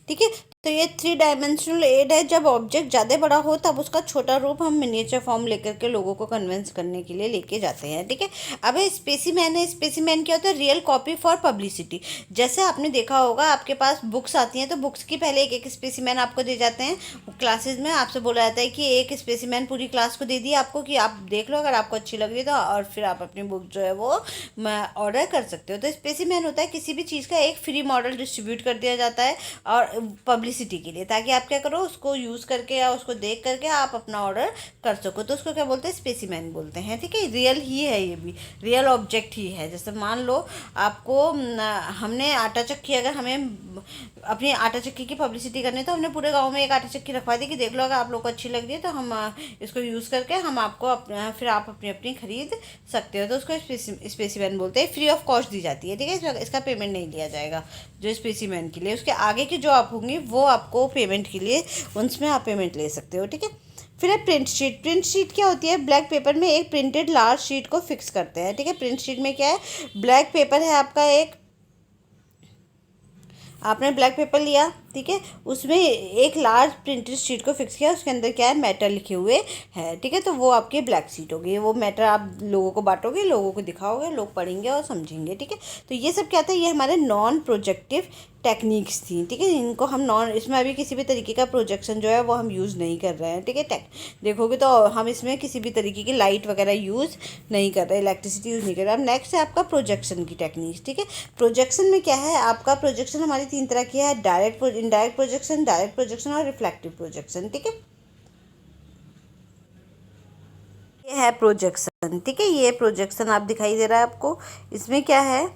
ठीक है। तो ये 3 डायमेंशनल एड है, जब ऑब्जेक्ट ज़्यादा बड़ा हो तब उसका छोटा रूप हम मिनिएचर फॉर्म लेकर के लोगों को कन्विंस करने के लिए लेके जाते हैं, ठीक है। अब स्पेसिमैन है, स्पेसिमैन क्या होता है, रियल कॉपी फॉर पब्लिसिटी। जैसे आपने देखा होगा आपके पास बुक्स आती हैं, तो बुक्स की पहले एक एक स्पेसिमैन आपको दे जाते हैं क्लासेस में, आपसे बोला जाता है कि एक स्पेसिमैन पूरी क्लास को दे दिया आपको कि आप देख लो, अगर आपको अच्छी लग रही है तो, और फिर आप अपनी बुक जो है वो ऑर्डर कर सकते हो। तो स्पेसिमैन होता है किसी भी चीज़ का एक फ्री मॉडल डिस्ट्रीब्यूट कर दिया जाता है और पब्लिसिटी के लिए, ताकि आप क्या करो, उसको यूज़ करके या उसको देख करके आप अपना ऑर्डर कर सको। तो उसको क्या बोलते हैं, स्पेसिमैन बोलते हैं, ठीक है। रियल ही है, ये भी रियल ऑब्जेक्ट ही है। जैसे मान लो आपको हमने आटा चक्की, अगर हमें अपनी आटा चक्की की पब्लिसिटी करनी है तो हमने पूरे गांव में एक आटा चक्की रखवा दी कि देख लो, अगर आप लोग को अच्छी लग रही है तो हम इसको यूज़ करके हम आपको फिर आप अपनी अपनी खरीद सकते हो। तो उसको स्पेसिमैन बोलते हैं, फ्री ऑफ कॉस्ट दी जाती है, ठीक है, इसका पेमेंट नहीं लिया जाएगा जो स्पेसिमैन के लिए। उसके आगे की जो आप होंगी वो आपको पेमेंट के लिए, उसमें आप पेमेंट ले सकते हो, ठीक है। फिर है प्रिंट शीट। प्रिंट शीट क्या होती है, ब्लैक पेपर में एक प्रिंटेड लार्ज शीट को फिक्स करते हैं, ठीक है। प्रिंट शीट में क्या है, ब्लैक पेपर है आपका, एक आपने ब्लैक पेपर लिया, ठीक है, उसमें एक लार्ज प्रिंटेड शीट को फिक्स किया, उसके अंदर क्या है, मैटर लिखे हुए हैं, ठीक है। तो वो आपकी ब्लैक शीट होगी, वो मैटर आप लोगों को बांटोगे, लोगों को दिखाओगे, लोग पढ़ेंगे और समझेंगे, ठीक है। तो ये सब क्या था, ये हमारे नॉन प्रोजेक्टिव टेक्निक्स थी, ठीक है। इनको हम इसमें अभी किसी भी तरीके का प्रोजेक्शन जो है वो हम यूज़ नहीं कर रहे हैं, ठीक है। देखोगे तो हम इसमें किसी भी तरीके की लाइट वगैरह यूज़ नहीं कर रहे, इलेक्ट्रिसिटी यूज़ नहीं कर रहे। अब नेक्स्ट है आपका प्रोजेक्शन की टेक्निक्स, ठीक है। प्रोजेक्शन में क्या है, आपका प्रोजेक्शन हमारी 3 तरह की है, direct, indirect projection, direct projection और रिफ्लेक्टिव प्रोजेक्शन, ठीक है। ये है प्रोजेक्शन, ठीक है, ये प्रोजेक्शन आप दिखाई दे रहा है आपको। इसमें क्या है,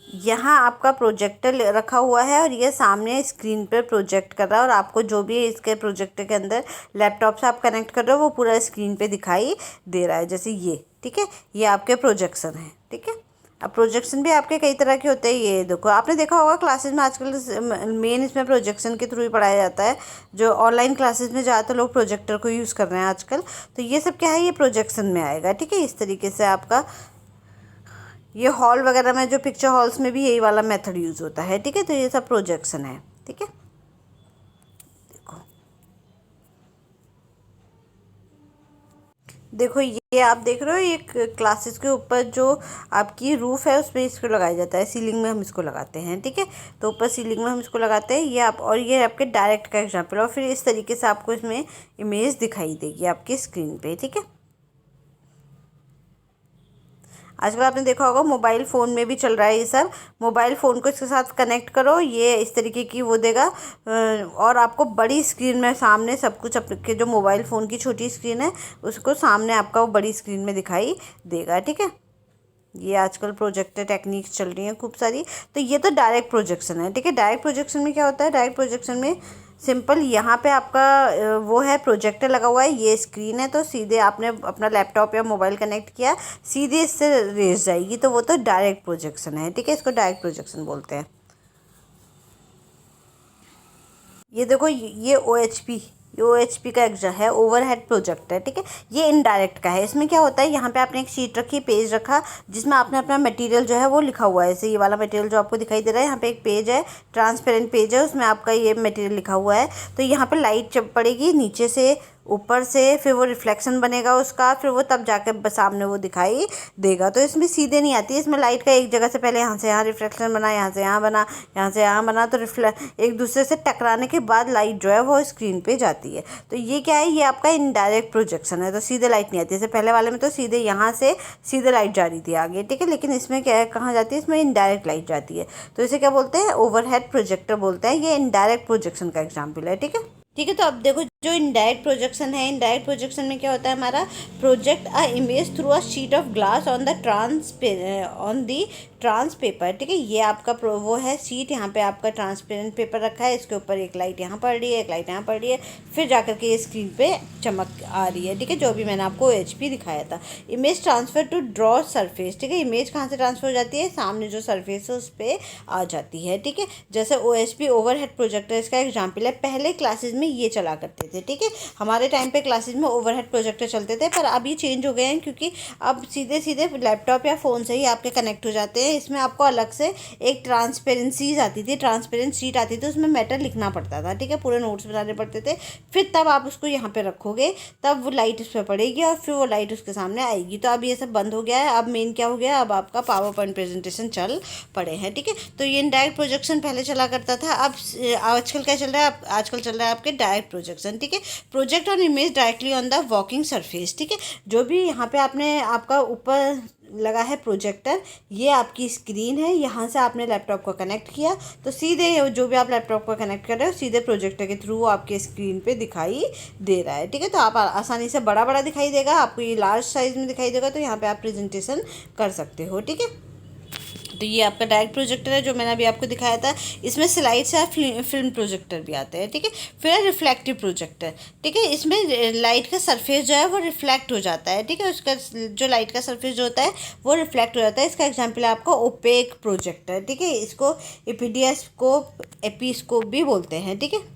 यहाँ आपका प्रोजेक्टर रखा हुआ है और ये सामने स्क्रीन पर प्रोजेक्ट कर रहा है, और आपको जो भी इसके प्रोजेक्टर के अंदर लैपटॉप से आप कनेक्ट कर रहे हो वो पूरा स्क्रीन पे दिखाई दे रहा है, जैसे ये, ठीक है। ये आपके प्रोजेक्शन है, ठीक है। अब प्रोजेक्शन भी आपके कई तरह के होते हैं, ये देखो आपने देखा होगा क्लासेस में आजकल मेन इसमें प्रोजेक्शन के थ्रू ही पढ़ाया जाता है, जो ऑनलाइन क्लासेस में ज़्यादातर लोग प्रोजेक्टर को यूज़ कर रहे हैं आजकल। तो ये सब क्या है, ये प्रोजेक्शन में आएगा, ठीक है। इस तरीके से आपका ये हॉल वगैरह में, जो पिक्चर हॉल्स में भी यही वाला मेथड यूज़ होता है, ठीक है। तो ये सब प्रोजेक्शन है, ठीक है। देखो ये आप देख रहे हो, ये क्लासेस के ऊपर जो आपकी रूफ़ है उसमें इसको लगाया जाता है, सीलिंग में हम इसको लगाते हैं, ठीक है। तो ऊपर सीलिंग में हम इसको लगाते हैं, ये आप, और ये आपके डायरेक्ट का एग्जांपल, और फिर इस तरीके से आपको इसमें इमेज दिखाई देगी आपकी स्क्रीन पे, ठीक है। आजकल आपने देखा होगा मोबाइल फ़ोन में भी चल रहा है ये सब। मोबाइल फ़ोन को इसके साथ कनेक्ट करो, ये इस तरीके की वो देगा, और आपको बड़ी स्क्रीन में सामने सब कुछ, आपके जो मोबाइल फ़ोन की छोटी स्क्रीन है उसको सामने आपका वो बड़ी स्क्रीन में दिखाई देगा, ठीक है। ये आजकल प्रोजेक्टर टेक्निक्स चल रही हैं खूब सारी। तो ये तो डायरेक्ट प्रोजेक्शन है, ठीक है। डायरेक्ट प्रोजेक्शन में क्या होता है, डायरेक्ट प्रोजेक्शन में सिंपल यहाँ पे आपका वो है, प्रोजेक्टर लगा हुआ है, ये स्क्रीन है, तो सीधे आपने अपना लैपटॉप या मोबाइल कनेक्ट किया, सीधे इससे रेज जाएगी, तो वो तो डायरेक्ट प्रोजेक्शन है, ठीक है। इसको डायरेक्ट प्रोजेक्शन बोलते हैं। ये देखो, ये OHP का एग्जा है, ओवरहेड प्रोजेक्टर, ठीक है। ये इनडायरेक्ट का है। इसमें क्या होता है, यहाँ पे आपने एक शीट रखी, पेज रखा, जिसमें आपने अपना मटेरियल जो है वो लिखा हुआ है। जैसे ये वाला मटेरियल जो आपको दिखाई दे रहा है, यहाँ पे एक पेज है, ट्रांसपेरेंट पेज है, उसमें आपका ये मटेरियल लिखा हुआ है। तो यहाँ पे लाइट जब पड़ेगी नीचे से ऊपर से, फिर वो रिफ्लेक्शन बनेगा उसका, फिर वो तब जाके सामने वो दिखाई देगा। तो इसमें सीधे नहीं आती, इसमें लाइट का एक जगह से पहले यहाँ से यहाँ रिफ्लेक्शन बना, यहाँ से यहाँ बना, यहाँ से यहाँ बना, तो एक दूसरे से टकराने के बाद लाइट जो है वो स्क्रीन पे जाती है। तो ये क्या है, ये आपका इनडायरेक्ट प्रोजेक्शन है। तो सीधे लाइट नहीं आती, जैसे पहले वाले में तो सीधे यहाँ से सीधे लाइट जा रही थी आगे, ठीक है। लेकिन इसमें क्या है, कहाँ जाती है, इसमें इनडायरेक्ट लाइट जाती है। तो इसे क्या बोलते हैं, ओवरहेड प्रोजेक्टर बोलते हैं। ये इनडायरेक्ट प्रोजेक्शन का एग्जाम्पल है, ठीक है। ठीक है। तो अब देखो, जो इनडायरेक्ट प्रोजेक्शन है, इनडायरेक्ट प्रोजेक्शन में क्या होता है, हमारा project a image through a sheet of glass on the trans paper, ठीक है। ये आपका वो है शीट, यहाँ पे आपका ट्रांसपेरेंट पेपर रखा है, इसके ऊपर एक लाइट यहाँ पड़ रही है, एक लाइट यहाँ पड़ रही है, फिर जाकर के ये स्क्रीन पे चमक आ रही है, ठीक है। जो भी मैंने आपको OHP दिखाया था। Image transfer to draw surface, ठीक है। इमेज कहाँ से ट्रांसफर हो जाती है, सामने जो सरफेस है उस पर आ जाती है, ठीक है। जैसे OHP ओवरहेड प्रोजेक्टर इसका एग्जाम्पल है। पहले क्लासेज में ये चला करते थे, ठीक है। हमारे टाइम पे क्लासेज में ओवरहेड प्रोजेक्टर चलते थे, पर अब ये चेंज हो गए हैं, क्योंकि अब सीधे सीधे लैपटॉप या फ़ोन से ही आपके कनेक्ट हो जाते हैं। इसमें आपको अलग से एक ट्रांसपेरेंसीज आती थी, ट्रांसपेरेंट शीट आती थी, उसमें मैटर लिखना पड़ता था, ठीक है। पूरे नोट्स बनाने पड़ते थे, फिर तब आप उसको यहाँ पे रखोगे, तब वो लाइट उस पर पड़ेगी और फिर वो लाइट उसके सामने आएगी। तो अब ये सब बंद हो गया है। अब मेन क्या हो गया, अब आपका पावर पॉइंट प्रेजेंटेशन चल पड़े हैं, ठीक है। तो ये इनडायरेक्ट प्रोजेक्शन पहले चला करता था। अब आजकल क्या चल रहा है, आजकल चल रहा है आपके डायरेक्ट प्रोजेक्शन, ठीक है। Project on image directly on the working surface, ठीक है। जो भी यहाँ पे आपने आपका ऊपर लगा है प्रोजेक्टर, ये आपकी स्क्रीन है, यहाँ से आपने लैपटॉप को कनेक्ट किया, तो सीधे जो भी आप लैपटॉप को कनेक्ट कर रहे हो, सीधे प्रोजेक्टर के थ्रू आपके स्क्रीन पे दिखाई दे रहा है, ठीक है। तो आप आसानी से, बड़ा बड़ा दिखाई देगा आपको, ये लार्ज साइज़ में दिखाई देगा, तो यहाँ पे आप प्रेजेंटेशन कर सकते हो, ठीक है। तो ये आपका डायरेक्ट प्रोजेक्टर है, जो मैंने अभी आपको दिखाया था। इसमें स्लाइड्स या फिल्म प्रोजेक्टर भी आते हैं, ठीक है। फिर रिफ्लेक्टिव प्रोजेक्टर, ठीक है। इसमें लाइट का सरफेस जो है वो रिफ्लेक्ट हो जाता है, ठीक है। उसका जो लाइट का सरफेस जो होता है वो रिफ्लेक्ट हो जाता है। इसका एग्जाम्पल है आपका ओपेक प्रोजेक्टर, ठीक है। इसको एपीस्कोप भी बोलते हैं, ठीक है।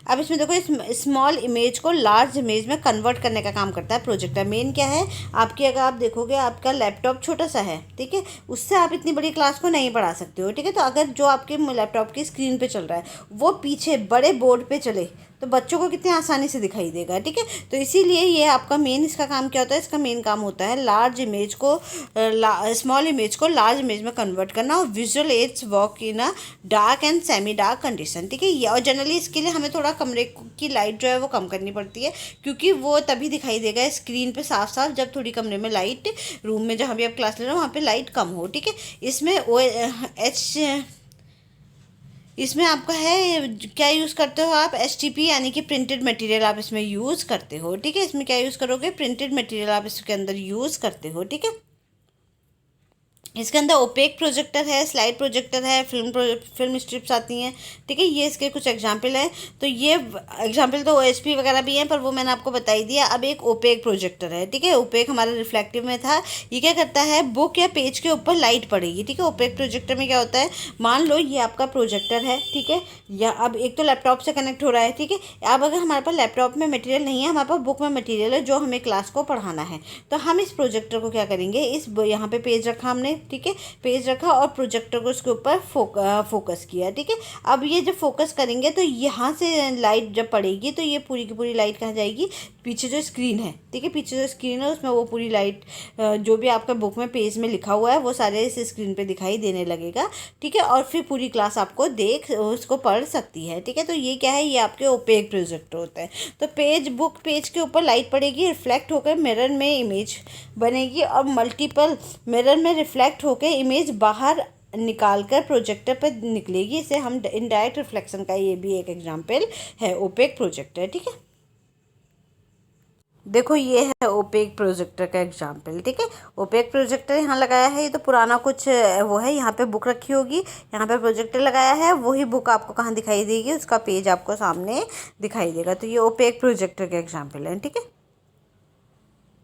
अब इसमें देखो, इस स्मॉल इमेज को लार्ज इमेज में कन्वर्ट करने का काम करता है प्रोजेक्टर। मेन क्या है आपकी, अगर आप देखोगे आपका लैपटॉप छोटा सा है, ठीक है, उससे आप इतनी बड़ी क्लास को नहीं पढ़ा सकते हो, ठीक है। तो अगर जो आपके लैपटॉप की स्क्रीन पे चल रहा है वो पीछे बड़े बोर्ड पे चले, तो बच्चों को कितनी आसानी से दिखाई देगा, ठीक है। तो इसीलिए ये आपका मेन, इसका काम क्या होता है, इसका मेन काम होता है लार्ज इमेज को, स्मॉल इमेज को लार्ज इमेज में कन्वर्ट करना, और visual aids work in a dark and semi dark condition, ठीक है। ये, और जनरली इसके लिए हमें थोड़ा कमरे की लाइट जो है वो कम करनी पड़ती है, क्योंकि वो तभी दिखाई देगा स्क्रीन पे साफ साफ जब थोड़ी कमरे में लाइट, रूम में जहाँ भी आप क्लास ले रहे हो वहाँ पे लाइट कम हो, ठीक है। इसमें आपका है, क्या यूज़ करते हो आप, STP यानी कि प्रिंटेड मटेरियल आप इसमें यूज़ करते हो, ठीक है। इसमें क्या यूज़ करोगे, प्रिंटेड मटेरियल आप इसके अंदर यूज़ करते हो, ठीक है। इसके अंदर ओपेक प्रोजेक्टर है, स्लाइड प्रोजेक्टर है, फिल्म स्ट्रिप्स आती हैं, ठीक है। ये इसके कुछ एग्जांपल हैं। तो ये एग्जांपल तो OHP वगैरह भी हैं, पर वो मैंने आपको बता ही दिया। अब एक ओपेक प्रोजेक्टर है, ठीक है। ओपेक हमारा रिफ्लेक्टिव में था। ये क्या करता है, बुक या पेज के ऊपर लाइट पड़ेगी, ठीक है। ओपेक प्रोजेक्टर में क्या होता है, मान लो ये आपका प्रोजेक्टर है, ठीक है, या अब एक तो लैपटॉप से कनेक्ट हो रहा है, ठीक है। अब अगर हमारे पास लैपटॉप में मटेरियल नहीं है, हमारे पास बुक में मटेरियल है जो हमें क्लास को पढ़ाना है, तो हम इस प्रोजेक्टर को क्या करेंगे, इस यहाँ पे पेज रखा हमने, ठीक है, पेज रखा और प्रोजेक्टर को उसके ऊपर फोकस किया, ठीक है। अब ये जब फोकस करेंगे तो यहाँ से लाइट जब पड़ेगी तो ये पूरी की पूरी लाइट कहाँ जाएगी, पीछे जो स्क्रीन है, ठीक है, पीछे जो स्क्रीन है उसमें वो पूरी लाइट जो भी आपका बुक में पेज में लिखा हुआ है वो सारे इस स्क्रीन पे दिखाई देने लगेगा, ठीक है। और फिर पूरी क्लास आपको देख उसको पढ़ सकती है, ठीक है। तो ये क्या है, ये आपके ओपेक प्रोजेक्टर होता है। तो बुक पेज के ऊपर लाइट पड़ेगी, रिफ्लेक्ट होकर मिरर में इमेज बनेगी और मल्टीपल मिरर में रिफ्लेक्ट होकर इमेज बाहर निकाल कर प्रोजेक्टर पर निकलेगी। इसे हम इनडायरेक्ट रिफ्लेक्शन का ये भी एक एग्जाम्पल है ओपेक प्रोजेक्टर, ठीक है। देखो ये है ओपेक प्रोजेक्टर का एग्जाम्पल, ठीक है। ओपेक प्रोजेक्टर यहाँ लगाया है, ये तो पुराना कुछ वो है, यहाँ पे बुक रखी होगी, यहाँ पे प्रोजेक्टर लगाया है, वही बुक आपको कहाँ दिखाई देगी, उसका पेज आपको सामने दिखाई देगा। तो ये ओपेक प्रोजेक्टर का एग्जाम्पल है, ठीक है।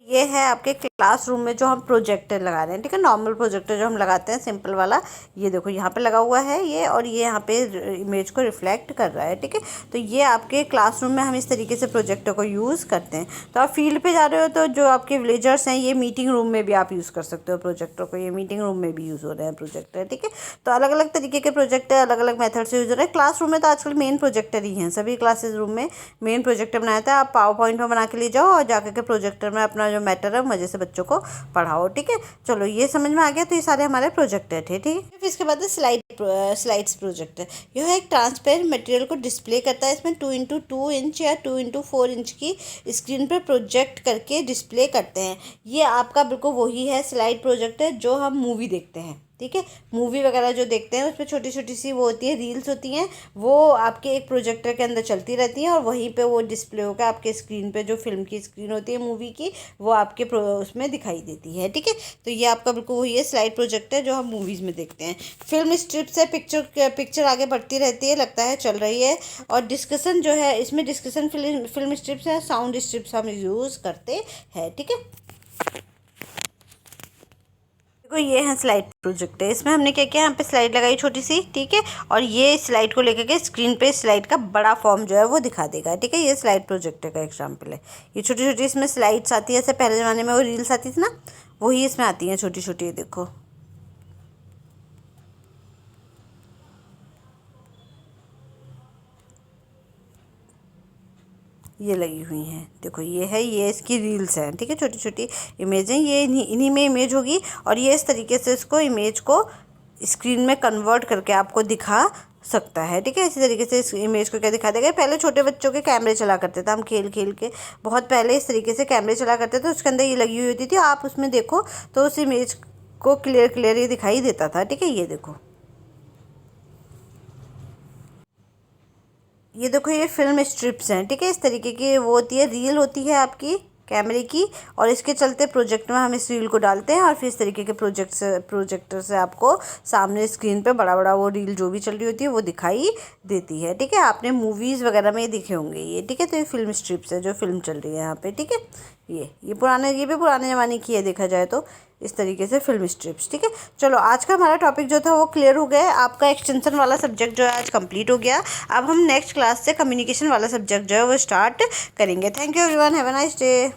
ये है आपके क्लासरूम में जो हम प्रोजेक्टर लगा रहे हैं, ठीक है, नॉर्मल प्रोजेक्टर जो हम लगाते हैं सिंपल वाला, ये देखो यहाँ पे लगा हुआ है ये, और ये यहाँ पे इमेज को रिफ्लेक्ट कर रहा है, ठीक है। तो ये आपके क्लासरूम में हम इस तरीके से प्रोजेक्टर को यूज़ करते हैं। तो आप फील्ड पे जा रहे हो तो जो आपके विलेजर्स हैं, ये मीटिंग रूम में भी आप यूज़ कर सकते हो प्रोजेक्टर को, ये मीटिंग रूम में भी यूज़ हो रहे हैं प्रोजेक्टर, ठीक है। तो अलग अलग तरीके के प्रोजेक्टर अलग अलग मेथड से यूज़ हो रहे हैं। क्लासरूम में तो आजकल मेन प्रोजेक्टर ही हैं, सभी क्लासेस रूम में मेन प्रोजेक्टर बनाया था। आप पावर पॉइंट में बना के ले जाओ और जाकर के प्रोजेक्टर में अपना जो मैटर है मज़े से बच्चों को पढ़ाओ, ठीक है। चलो ये समझ में आ गया। तो ये सारे हमारे प्रोजेक्टर थे, ठीक है। फिर इसके बाद स्लाइड्स प्रोजेक्टर, यह एक ट्रांसपेरेंट मटेरियल को डिस्प्ले करता है। इसमें 2x2 इंच या 2x4 इंच की स्क्रीन पर प्रोजेक्ट करके डिस्प्ले करते हैं। ये आपका बिल्कुल वही है स्लाइड प्रोजेक्टर जो हम मूवी देखते हैं, ठीक है। मूवी वगैरह जो देखते हैं उसमें छोटी छोटी सी वो होती है, रील्स होती हैं, वो आपके एक प्रोजेक्टर के अंदर चलती रहती हैं और वहीं पे वो डिस्प्ले होकर आपके स्क्रीन पे जो फिल्म की स्क्रीन होती है मूवी की, वो आपके उसमें दिखाई देती है, ठीक है। तो ये आपका बिल्कुल वही है स्लाइड प्रोजेक्टर जो हम मूवीज़ में देखते हैं। फिल्म स्ट्रिप से पिक्चर आगे बढ़ती रहती है, लगता है चल रही है। और डिस्कशन जो है इसमें डिस्कशन फिल्म स्ट्रिप्स है, साउंड स्ट्रिप्स हम यूज़ करते हैं, ठीक है। देखो ये है स्लाइड प्रोजेक्टर, इसमें हमने क्या किया, यहाँ पे स्लाइड लगाई छोटी सी, ठीक है। और ये स्लाइड को लेकर के स्क्रीन पे स्लाइड का बड़ा फॉर्म जो है वो दिखा देगा, ठीक है। ये स्लाइड प्रोजेक्टर का एग्जांपल है। ये छोटी छोटी इसमें स्लाइड्स आती है, जैसे पहले ज़माने में वो रील्स आती थी ना, वही इसमें आती हैं छोटी छोटी, देखो। ये लगी हुई हैं, देखो ये है, ये इसकी रील्स हैं, ठीक है, छोटी छोटी इमेज हैं। ये इन्हीं में इमेज होगी और ये इस तरीके से इसको इमेज को स्क्रीन में कन्वर्ट करके आपको दिखा सकता है, ठीक है। इसी तरीके से इस इमेज को क्या दिखा देगा। पहले छोटे बच्चों के कैमरे चला करते थे, हम खेल खेल के बहुत पहले इस तरीके से कैमरे चला करते थे, उसके अंदर ये लगी हुई होती थी, आप उसमें देखो तो उस इमेज को क्लियर ये दिखाई देता था, ठीक है। ये देखो, ये देखो, ये फिल्म स्ट्रिप्स हैं, ठीक है। इस तरीके की वो होती है, रील होती है आपकी कैमरे की, और इसके चलते प्रोजेक्ट में हम इस रील को डालते हैं और फिर इस तरीके के प्रोजेक्टर से आपको सामने स्क्रीन पे बड़ा बड़ा वो रील जो भी चल रही होती है वो दिखाई देती है, ठीक है। आपने मूवीज़ वगैरह में दिखे होंगे ये, ठीक है। तो ये फिल्म स्ट्रिप्स है जो फिल्म चल रही है यहाँ पे, ठीक है। ये भी पुराने ज़माने की है देखा जाए तो, इस तरीके से फिल्म स्ट्रिप्स, ठीक है। चलो आज का हमारा टॉपिक जो था वो क्लियर हो गया है। आपका एक्सटेंशन वाला सब्जेक्ट जो है आज कंप्लीट हो गया। अब हम नेक्स्ट क्लास से कम्युनिकेशन वाला सब्जेक्ट जो है वो स्टार्ट करेंगे। Thank you everyone, have a nice day.